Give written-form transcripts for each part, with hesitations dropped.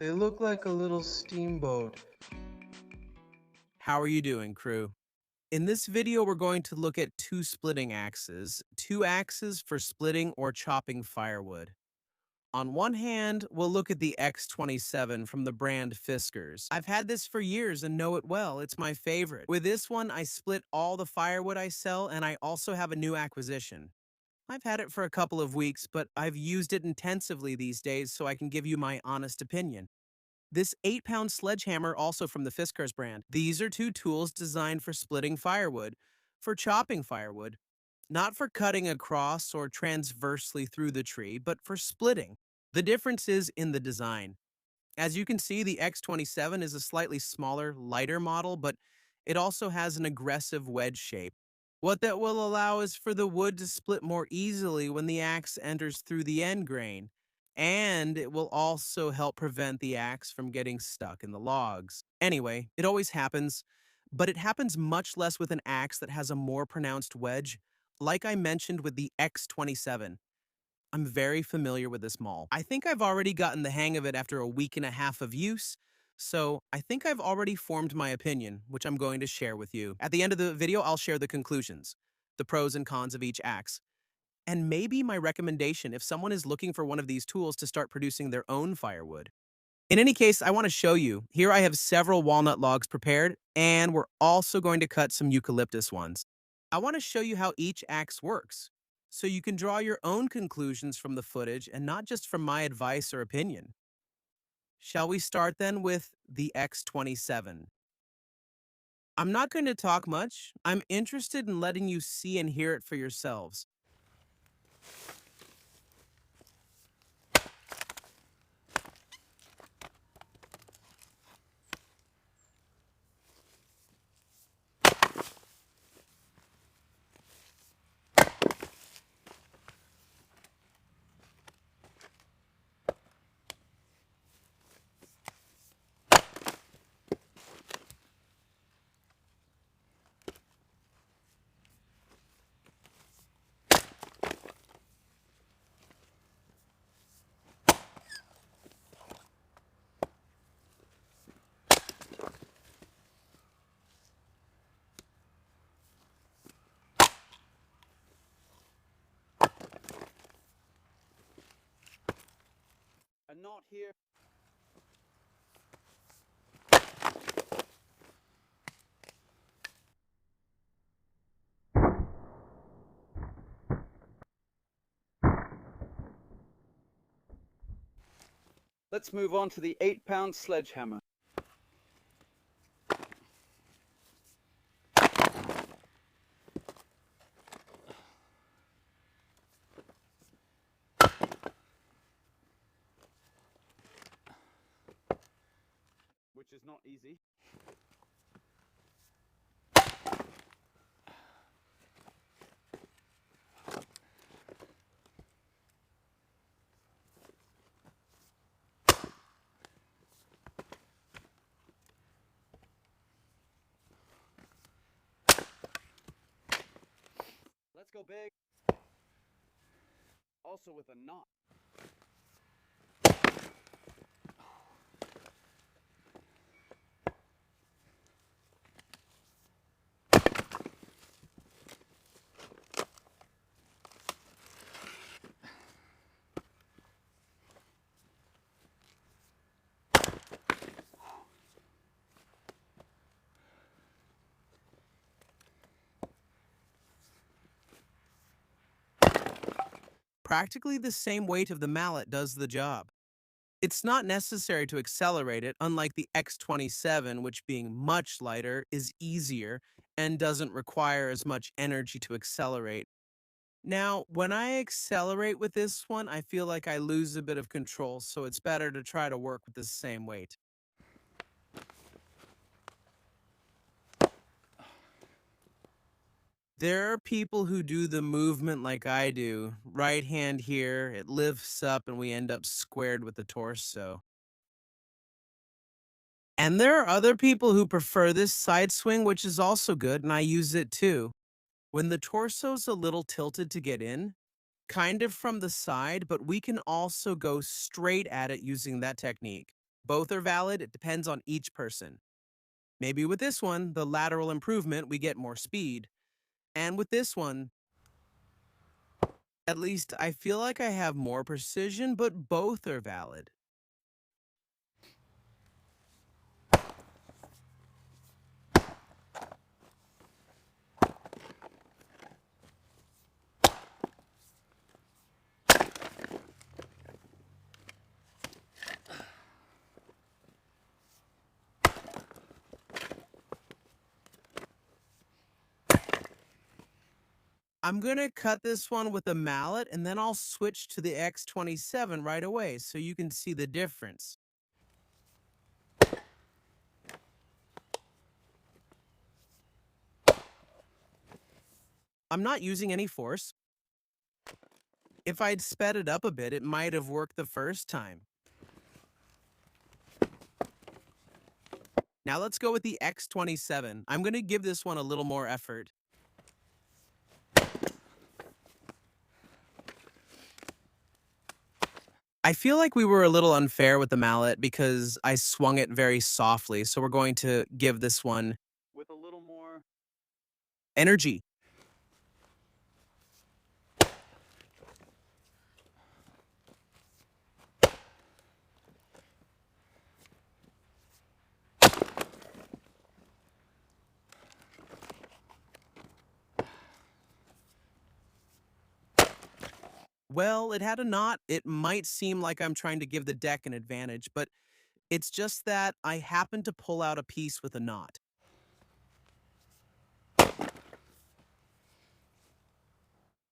They look like a little steamboat. How are you doing, crew? In this video, we're going to look at two splitting axes, two axes for splitting or chopping firewood. On one hand, we'll look at the X27 from the brand Fiskars. I've had this for years and know it well. It's my favorite. With this one, I split all the firewood I sell, and I also have a new acquisition. I've had it for a couple of weeks, but I've used it intensively these days so I can give you my honest opinion. This 8-pound sledgehammer, also from the Fiskars brand. These are two tools designed for splitting firewood, for chopping firewood, not for cutting across or transversely through the tree, but for splitting. The difference is in the design. As you can see, the X27 is a slightly smaller, lighter model, but it also has an aggressive wedge shape. What that will allow is for the wood to split more easily when the axe enters through the end grain, and it will also help prevent the axe from getting stuck in the logs. Anyway, it always happens, but it happens much less with an axe that has a more pronounced wedge, like I mentioned with the X27. I'm very familiar with this maul. I think I've already gotten the hang of it after a week and a half of use, so I think I've already formed my opinion, which I'm going to share with you. At the end of the video, I'll share the conclusions, the pros and cons of each axe, and maybe my recommendation if someone is looking for one of these tools to start producing their own firewood. In any case, I want to show you. Here I have several walnut logs prepared, and we're also going to cut some eucalyptus ones. I want to show you how each axe works, so you can draw your own conclusions from the footage and not just from my advice or opinion. Shall we start then with the X27? I'm not going to talk much. I'm interested in letting you see and hear it for yourselves. A knot here. Let's move on to the 8-pound sledgehammer. Which is not easy. Let's go big. Also with a knot. Practically the same weight of the mallet does the job. It's not necessary to accelerate it, unlike the X27, which being much lighter is easier and doesn't require as much energy to accelerate. Now, when I accelerate with this one, I feel like I lose a bit of control, so it's better to try to work with the same weight. There are people who do the movement like I do. Right hand here, it lifts up and we end up squared with the torso. And there are other people who prefer this side swing, which is also good, and I use it too. When the torso's a little tilted to get in, kind of from the side, but we can also go straight at it using that technique. Both are valid, it depends on each person. Maybe with this one, the lateral improvement, we get more speed. And with this one, at least I feel like I have more precision, but both are valid. I'm gonna cut this one with a mallet and then I'll switch to the X27 right away so you can see the difference. I'm not using any force. If I'd sped it up a bit, it might have worked the first time. Now let's go with the X27. I'm gonna give this one a little more effort. I feel like we were a little unfair with the mallet because I swung it very softly, so we're going to give this one with a little more energy. Well, it had a knot. It might seem like I'm trying to give the deck an advantage, but it's just that I happened to pull out a piece with a knot.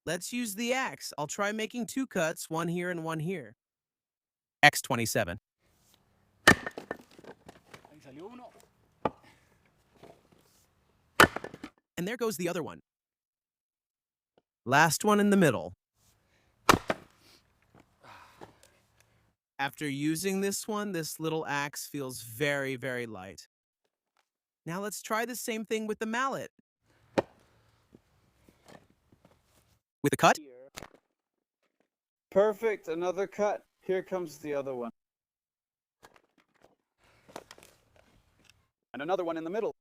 Let's use the axe. I'll try making 2 cuts, one here and one here. X27. Ahí salió uno. And there goes the other one. Last one in the middle. After using this one, this little axe feels very, very light. Now let's try the same thing with the mallet. With a cut. Here. Perfect, another cut. Here comes the other one. And another one in the middle.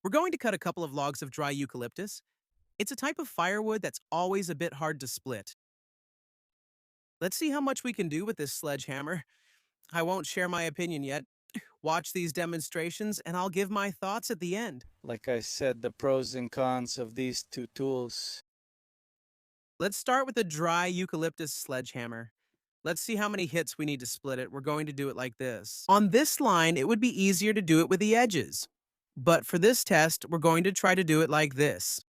We're going to cut a couple of logs of dry eucalyptus. It's a type of firewood that's always a bit hard to split. Let's see how much we can do with this sledgehammer. I won't share my opinion yet. Watch these demonstrations and I'll give my thoughts at the end. Like I said, the pros and cons of these two tools. Let's start with the dry eucalyptus sledgehammer. Let's see how many hits we need to split it. We're going to do it like this. On this line, it would be easier to do it with the edges. But for this test, we're going to try to do it like this.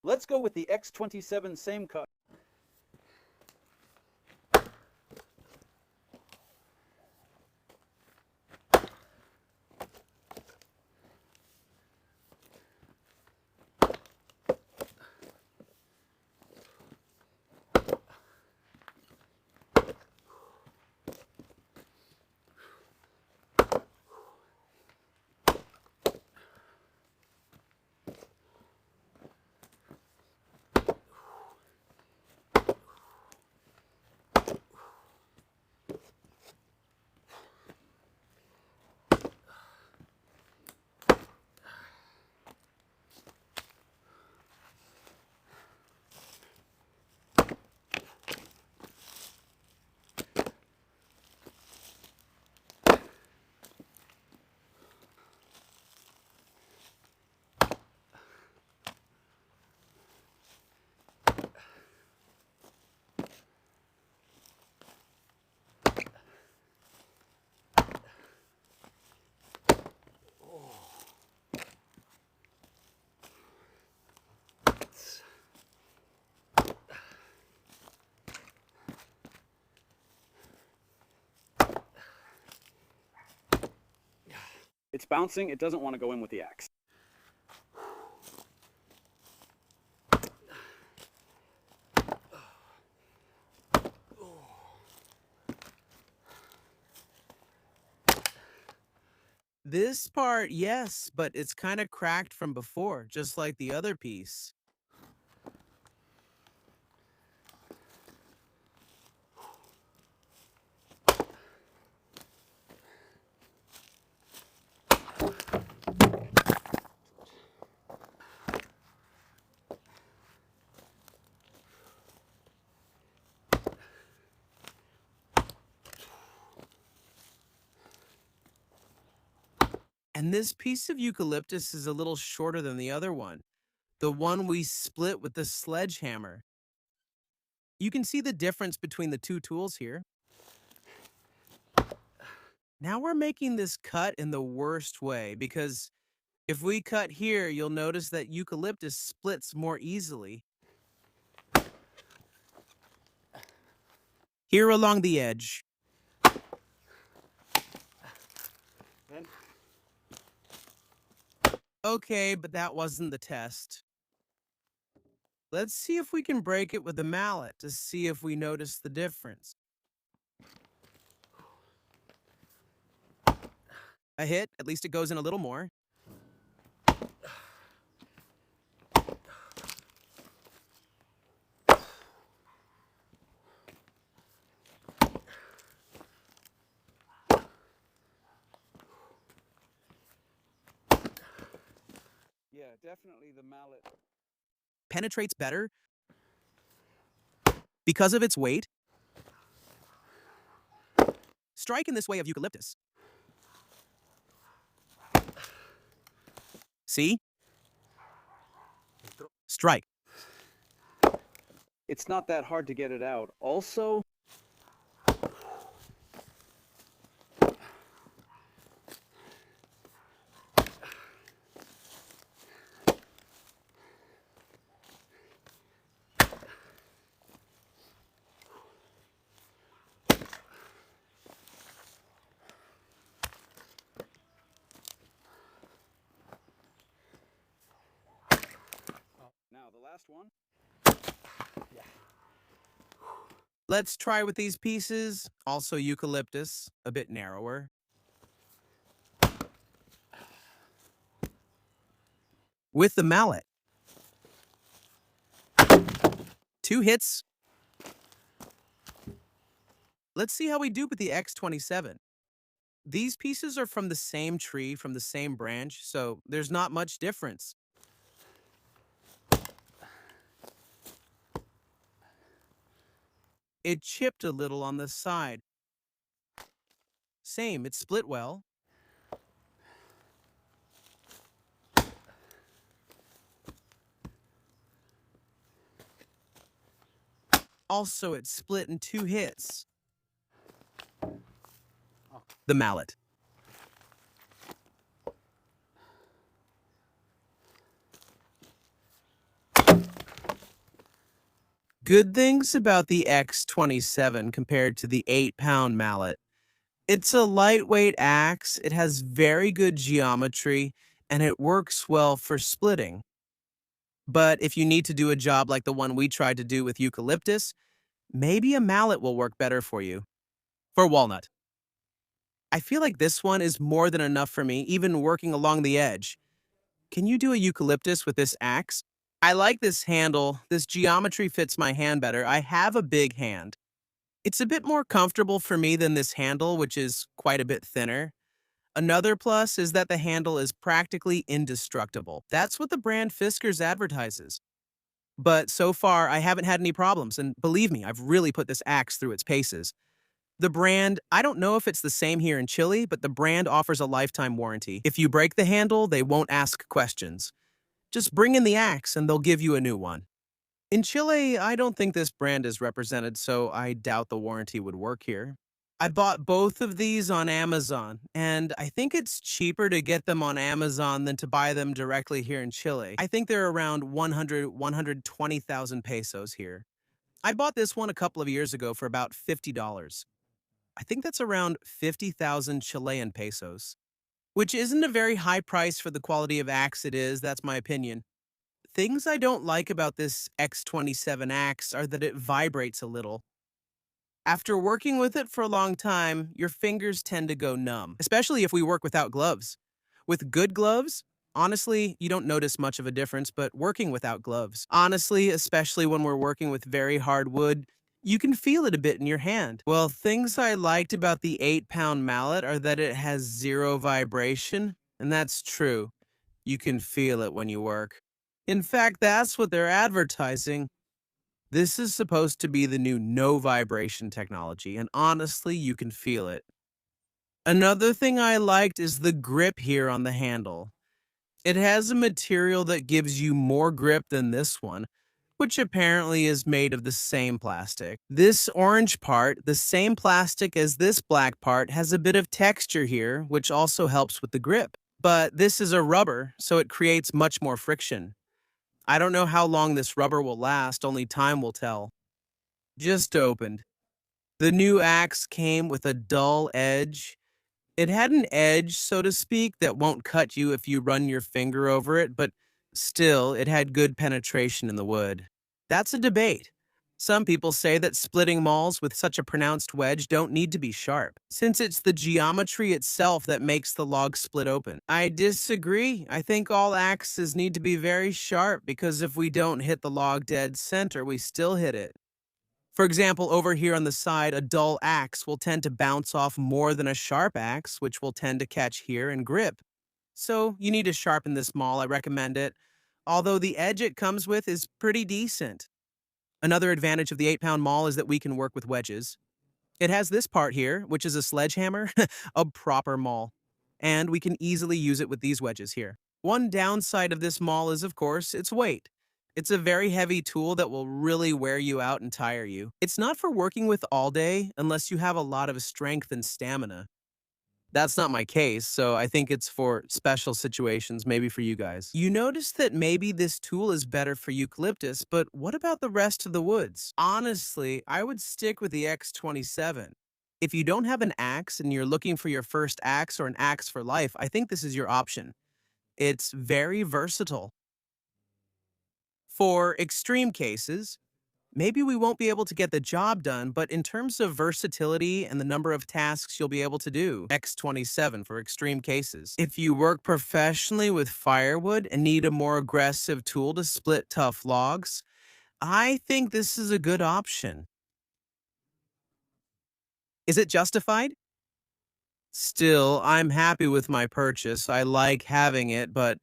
Let's go with the X27 same cut. It's bouncing, it doesn't want to go in with the axe. This part, yes, but it's kind of cracked from before, just like the other piece. And this piece of eucalyptus is a little shorter than the other one, the one we split with the sledgehammer. You can see the difference between the two tools here. Now we're making this cut in the worst way because if we cut here, you'll notice that eucalyptus splits more easily. Here along the edge. Then Okay, but that wasn't the test. Let's see if we can break it with a mallet to see if we notice the difference. A hit, at least it goes in a little more. yeah, definitely the mallet. Penetrates better because of its weight. Strike in this way of eucalyptus. See? Strike. It's not that hard to get it out. Also, now the last one. Let's try with these pieces. Also eucalyptus, a bit narrower. With the mallet. 2 hits. Let's see how we do with the X27. These pieces are from the same tree, from the same branch, so there's not much difference. It chipped a little on the side. Same, it split well. Also, it split in 2 hits. The mallet. Good things about the X27 compared to the 8-pound mallet. It's a lightweight axe, it has very good geometry, and it works well for splitting. But if you need to do a job like the one we tried to do with eucalyptus, maybe a mallet will work better for you. For walnut. I feel like this one is more than enough for me, even working along the edge. Can you do a eucalyptus with this axe? I like this handle. This geometry fits my hand better. I have a big hand. It's a bit more comfortable for me than this handle, which is quite a bit thinner. Another plus is that the handle is practically indestructible. That's what the brand Fiskars advertises. But so far, I haven't had any problems, and believe me, I've really put this axe through its paces. The brand, I don't know if it's the same here in Chile, but the brand offers a lifetime warranty. If you break the handle, they won't ask questions. Just bring in the axe and they'll give you a new one. In Chile, I don't think this brand is represented, so I doubt the warranty would work here. I bought both of these on Amazon, and I think it's cheaper to get them on Amazon than to buy them directly here in Chile. I think they're around 120,000 pesos here. I bought this one a couple of years ago for about $50. I think that's around 50,000 Chilean pesos. which isn't a very high price for the quality of axe it is, that's my opinion. Things I don't like about this X27 axe are that it vibrates a little. After working with it for a long time, your fingers tend to go numb, especially if we work without gloves. With good gloves, honestly, you don't notice much of a difference, but working without gloves, honestly, especially when we're working with very hard wood, you can feel it a bit in your hand. Well, things I liked about the 8-pound mallet are that it has zero vibration, and that's true. You can feel it when you work. In fact, that's what they're advertising. This is supposed to be the new no vibration technology, and honestly, you can feel it. Another thing I liked is the grip here on the handle. It has a material that gives you more grip than this one, which apparently is made of the same plastic. This orange part, the same plastic as this black part, has a bit of texture here, which also helps with the grip. But this is a rubber, so it creates much more friction. I don't know how long this rubber will last, only time will tell. Just opened. The new axe came with a dull edge. It had an edge, so to speak, that won't cut you if you run your finger over it, but still, it had good penetration in the wood. That's a debate. Some people say that splitting mauls with such a pronounced wedge don't need to be sharp, since it's the geometry itself that makes the log split open. I disagree. I think all axes need to be very sharp because if we don't hit the log dead center, we still hit it. For example, over here on the side, a dull axe will tend to bounce off more than a sharp axe, which will tend to catch here and grip. So you need to sharpen this maul, I recommend it, although the edge it comes with is pretty decent. Another advantage of the 8-pound maul is that we can work with wedges. It has this part here, which is a sledgehammer, a proper maul, and we can easily use it with these wedges here. One downside of this maul is, of course, its weight. It's a very heavy tool that will really wear you out and tire you. It's not for working with all day unless you have a lot of strength and stamina. That's not my case, so I think it's for special situations, maybe for you guys. You notice that maybe this tool is better for eucalyptus, but what about the rest of the woods? Honestly, I would stick with the X27. If you don't have an axe and you're looking for your first axe or an axe for life, I think this is your option. It's very versatile. For extreme cases, maybe we won't be able to get the job done, but in terms of versatility and the number of tasks you'll be able to do, X27 for extreme cases. If you work professionally with firewood and need a more aggressive tool to split tough logs, I think this is a good option. Is it justified? Still, I'm happy with my purchase. I like having it, but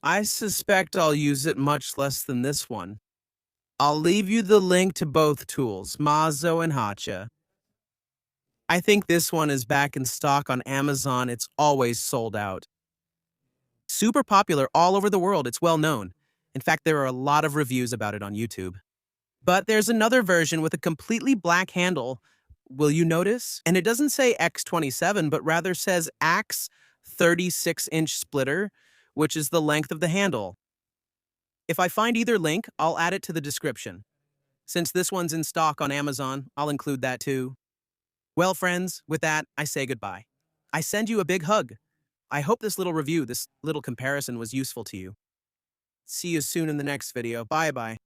I suspect I'll use it much less than this one. I'll leave you the link to both tools, Mazo and Hacha. I think this one is back in stock on Amazon. It's always sold out. Super popular all over the world. It's well known. In fact, there are a lot of reviews about it on YouTube. But there's another version with a completely black handle. Will you notice? And it doesn't say X27, but rather says Axe 36-inch splitter, which is the length of the handle. If I find either link, I'll add it to the description. Since this one's in stock on Amazon, I'll include that too. Well, friends, with that, I say goodbye. I send you a big hug. I hope this little review, this little comparison was useful to you. See you soon in the next video. Bye-bye.